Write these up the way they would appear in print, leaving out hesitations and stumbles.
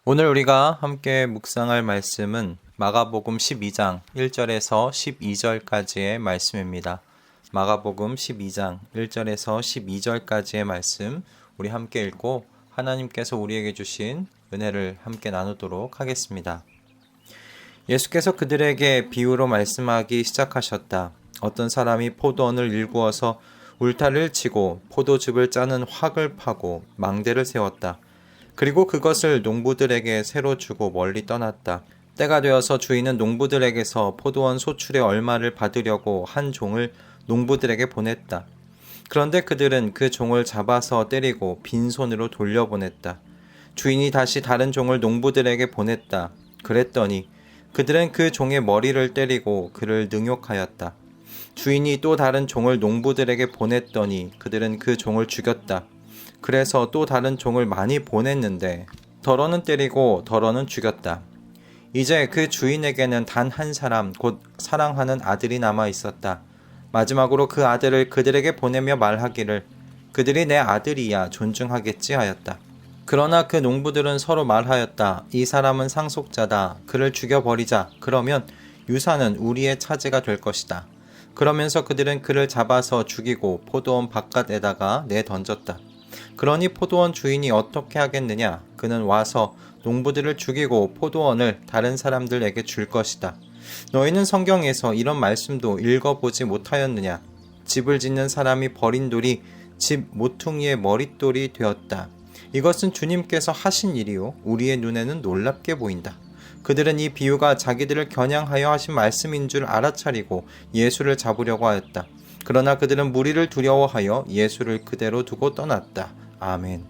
오늘 우리가 함께 묵상할 말씀은 마가복음 12장 1절에서 12절까지의 말씀입니다. 마가복음 12장 1절에서 12절까지의 말씀 우리 함께 읽고 하나님께서 우리에게 주신 은혜를 함께 나누도록 하겠습니다. 예수께서 그들에게 비유로 말씀하기 시작하셨다. 어떤 사람이 포도원을 일구어서 울타리를 치고 포도즙을 짜는 확을 파고 망대를 세웠다. 그리고 그것을 농부들에게 새로 주고 멀리 떠났다. 때가 되어서 주인은 농부들에게서 포도원 소출의 얼마를 받으려고 한 종을 농부들에게 보냈다. 그런데 그들은 그 종을 잡아서 때리고 빈손으로 돌려보냈다. 주인이 다시 다른 종을 농부들에게 보냈다. 그랬더니 그들은 그 종의 머리를 때리고 그를 능욕하였다. 주인이 또 다른 종을 농부들에게 보냈더니 그들은 그 종을 죽였다. 그래서 또 다른 종을 많이 보냈는데 더러는 때리고 더러는 죽였다. 이제 그 주인에게는 단 한 사람 곧 사랑하는 아들이 남아 있었다. 마지막으로 그 아들을 그들에게 보내며 말하기를 그들이 내 아들이야 존중하겠지 하였다. 그러나 그 농부들은 서로 말하였다. 이 사람은 상속자다. 그를 죽여버리자. 그러면 유산은 우리의 차지가 될 것이다. 그러면서 그들은 그를 잡아서 죽이고 포도원 바깥에다가 내던졌다. 그러니 포도원 주인이 어떻게 하겠느냐? 그는 와서 농부들을 죽이고 포도원을 다른 사람들에게 줄 것이다. 너희는 성경에서 이런 말씀도 읽어보지 못하였느냐? 집을 짓는 사람이 버린 돌이 집 모퉁이의 머릿돌이 되었다. 이것은 주님께서 하신 일이요 우리의 눈에는 놀랍게 보인다. 그들은 이 비유가 자기들을 겨냥하여 하신 말씀인 줄 알아차리고 예수를 잡으려고 하였다. 그러나 그들은 무리를 두려워하여 예수를 그대로 두고 떠났다. 아멘.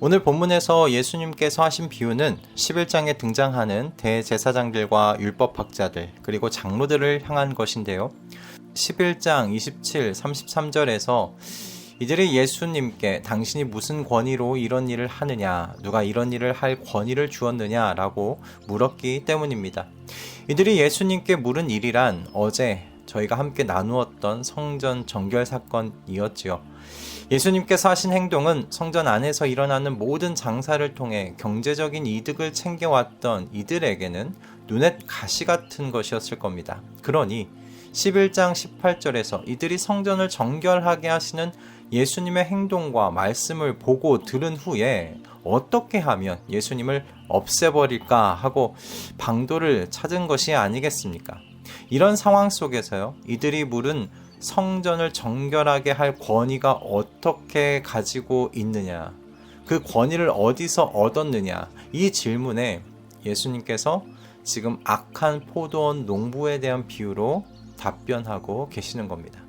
오늘 본문에서 예수님께서 하신 비유는 11장에 등장하는 대제사장들과 율법학자들 그리고 장로들을 향한 것인데요. 11장 27, 33절에서 이들이 예수님께 당신이 무슨 권위로 이런 일을 하느냐, 누가 이런 일을 할 권위를 주었느냐 라고 물었기 때문입니다. 이들이 예수님께 물은 일이란 어제 저희가 함께 나누었던 성전 정결 사건이었지요. 예수님께서 하신 행동은 성전 안에서 일어나는 모든 장사를 통해 경제적인 이득을 챙겨왔던 이들에게는 눈엣 가시 같은 것이었을 겁니다. 그러니 11장 18절에서 이들이 성전을 정결하게 하시는 예수님의 행동과 말씀을 보고 들은 후에 어떻게 하면 예수님을 없애버릴까 하고 방도를 찾은 것이 아니겠습니까? 이런 상황 속에서요, 이들이 물은 성전을 정결하게 할 권위가 어떻게 가지고 있느냐, 그 권위를 어디서 얻었느냐, 이 질문에 예수님께서 지금 악한 포도원 농부에 대한 비유로 답변하고 계시는 겁니다.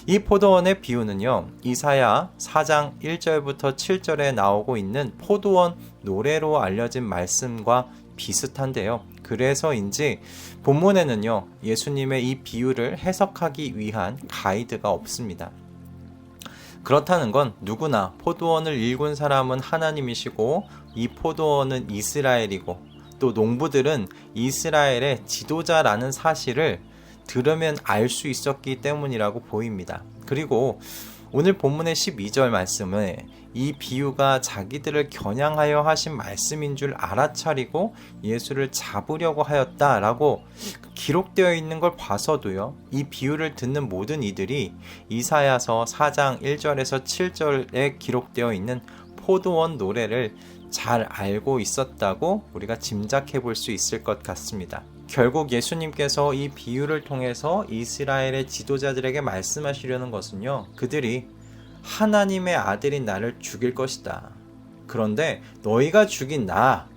이 포도원의 비유는요, 이사야 4장 1절부터 7절에 나오고 있는 포도원 노래로 알려진 말씀과 비슷한데요. 그래서인지 본문에는요, 예수님의 이 비유를 해석하기 위한 가이드가 없습니다. 그렇다는 건 누구나 포도원을 일군 사람은 하나님이시고 이 포도원은 이스라엘이고 또 농부들은 이스라엘의 지도자라는 사실을 들으면 알 수 있었기 때문이라고 보입니다. 그리고 오늘 본문의 12절 말씀에 이 비유가 자기들을 겨냥하여 하신 말씀인 줄 알아차리고 예수를 잡으려고 하였다라고 기록되어 있는 걸 봐서도요, 이 비유를 듣는 모든 이들이 이사야서 4장 1절에서 7절에 기록되어 있는 포도원 노래를 잘 알고 있었다고 우리가 짐작해 볼 수 있을 것 같습니다. 결국 예수님께서 이 비유를 통해서 이스라엘의 지도자들에게 말씀하시려는 것은요, 그들이 하나님의 아들인 나를 죽일 것이다. 그런데 너희가 죽인 나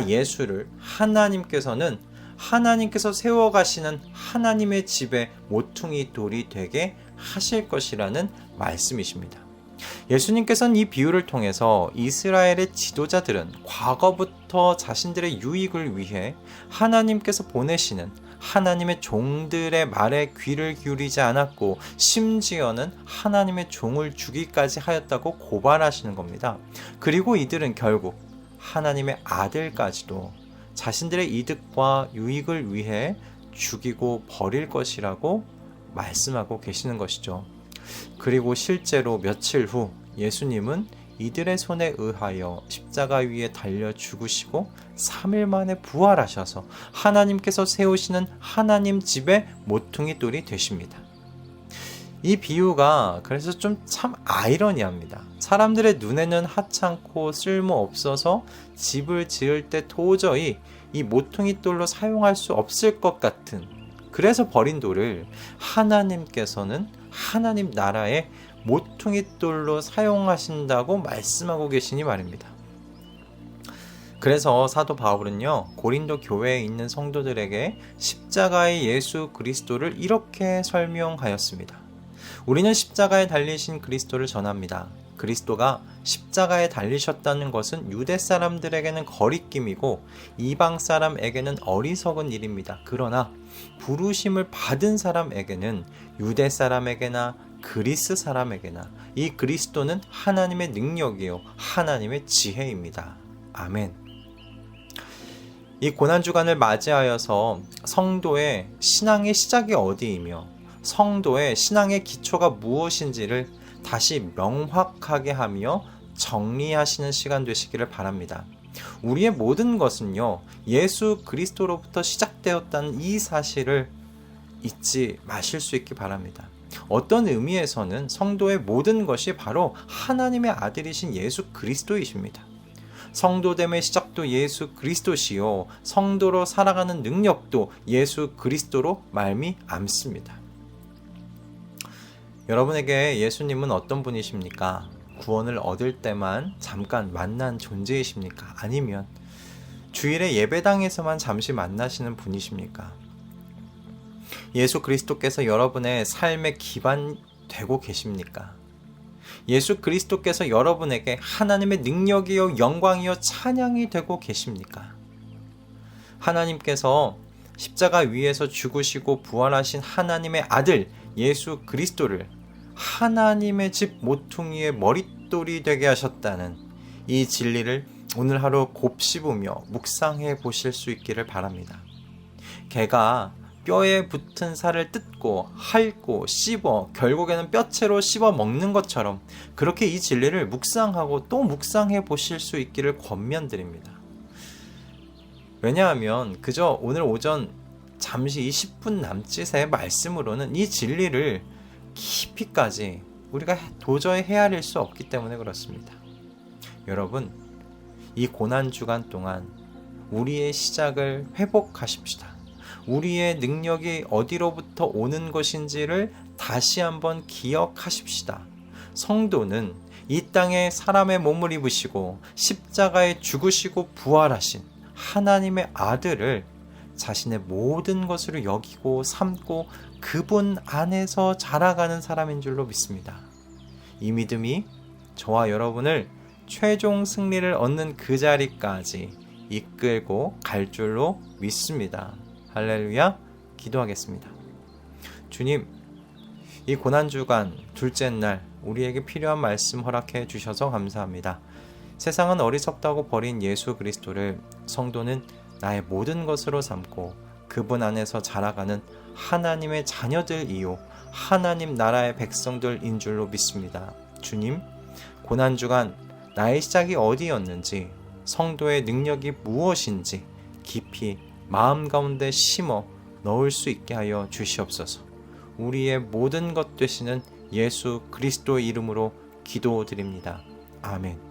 예수를 하나님께서 세워가시는 하나님의 집의 모퉁이 돌이 되게 하실 것이라는 말씀이십니다. 예수님께서는 이 비유를 통해서 이스라엘의 지도자들은 과거부터 자신들의 유익을 위해 하나님께서 보내시는 하나님의 종들의 말에 귀를 기울이지 않았고 심지어는 하나님의 종을 죽이기까지 하였다고 고발하시는 겁니다. 그리고 이들은 결국 하나님의 아들까지도 자신들의 이득과 유익을 위해 죽이고 버릴 것이라고 말씀하고 계시는 것이죠. 그리고 실제로 며칠 후 예수님은 이들의 손에 의하여 십자가 위에 달려 죽으시고 3일 만에 부활하셔서 하나님께서 세우시는 하나님 집의 모퉁이 돌이 되십니다. 이 비유가 그래서 좀 참 아이러니합니다. 사람들의 눈에는 하찮고 쓸모없어서 집을 지을 때 도저히 이 모퉁이 돌로 사용할 수 없을 것 같은, 그래서 버린 돌을 하나님께서는 하나님 나라의 모퉁이 돌로 사용하신다고 말씀하고 계시니 말입니다. 그래서 사도 바울은요, 고린도 교회에 있는 성도들에게 십자가의 예수 그리스도를 이렇게 설명하였습니다. 우리는 십자가에 달리신 그리스도를 전합니다. 그리스도가 십자가에 달리셨다는 것은 유대 사람들에게는 거리낌이고 이방 사람에게는 어리석은 일입니다. 그러나 부르심을 받은 사람에게는 유대 사람에게나 그리스 사람에게나 이 그리스도는 하나님의 능력이요 하나님의 지혜입니다. 아멘. 이 고난주간을 맞이하여서 성도의 신앙의 시작이 어디이며 성도의 신앙의 기초가 무엇인지를 다시 명확하게 하며 정리하시는 시간 되시기를 바랍니다. 우리의 모든 것은요, 예수 그리스도로부터 시작되었다는 이 사실을 잊지 마실 수 있기 바랍니다. 어떤 의미에서는 성도의 모든 것이 바로 하나님의 아들이신 예수 그리스도이십니다. 성도됨의 시작도 예수 그리스도시요, 성도로 살아가는 능력도 예수 그리스도로 말미암습니다. 여러분에게 예수님은 어떤 분이십니까? 구원을 얻을 때만 잠깐 만난 존재이십니까? 아니면 주일에 예배당에서만 잠시 만나시는 분이십니까? 예수 그리스도께서 여러분의 삶의 기반 되고 계십니까? 예수 그리스도께서 여러분에게 하나님의 능력이요 영광이요 찬양이 되고 계십니까? 하나님께서 십자가 위에서 죽으시고 부활하신 하나님의 아들 예수 그리스도를 하나님의 집 모퉁이의 머릿돌이 되게 하셨다는 이 진리를 오늘 하루 곱씹으며 묵상해 보실 수 있기를 바랍니다. 개가 뼈에 붙은 살을 뜯고 핥고 씹어 결국에는 뼈채로 씹어 먹는 것처럼 그렇게 이 진리를 묵상하고 또 묵상해 보실 수 있기를 권면드립니다. 왜냐하면 그저 오늘 오전 잠시 20분 남짓의 말씀으로는 이 진리를 깊이까지 우리가 도저히 헤아릴 수 없기 때문에 그렇습니다. 여러분, 이 고난주간 동안 우리의 시작을 회복하십시다. 우리의 능력이 어디로부터 오는 것인지를 다시 한번 기억하십시다. 성도는 이 땅에 사람의 몸을 입으시고 십자가에 죽으시고 부활하신 하나님의 아들을 자신의 모든 것으로 여기고 삼고 그분 안에서 자라가는 사람인 줄로 믿습니다. 이 믿음이 저와 여러분을 최종 승리를 얻는 그 자리까지 이끌고 갈 줄로 믿습니다. 할렐루야. 기도하겠습니다. 주님, 이 고난주간 둘째 날 우리에게 필요한 말씀 허락해 주셔서 감사합니다. 세상은 어리석다고 버린 예수 그리스도를 성도는 나의 모든 것으로 삼고 그분 안에서 자라가는 하나님의 자녀들이요 하나님 나라의 백성들인 줄로 믿습니다. 주님, 고난주간 나의 시작이 어디였는지 성도의 능력이 무엇인지 깊이 마음 가운데 심어 넣을 수 있게 하여 주시옵소서. 우리의 모든 것 되시는 예수 그리스도의 이름으로 기도드립니다. 아멘.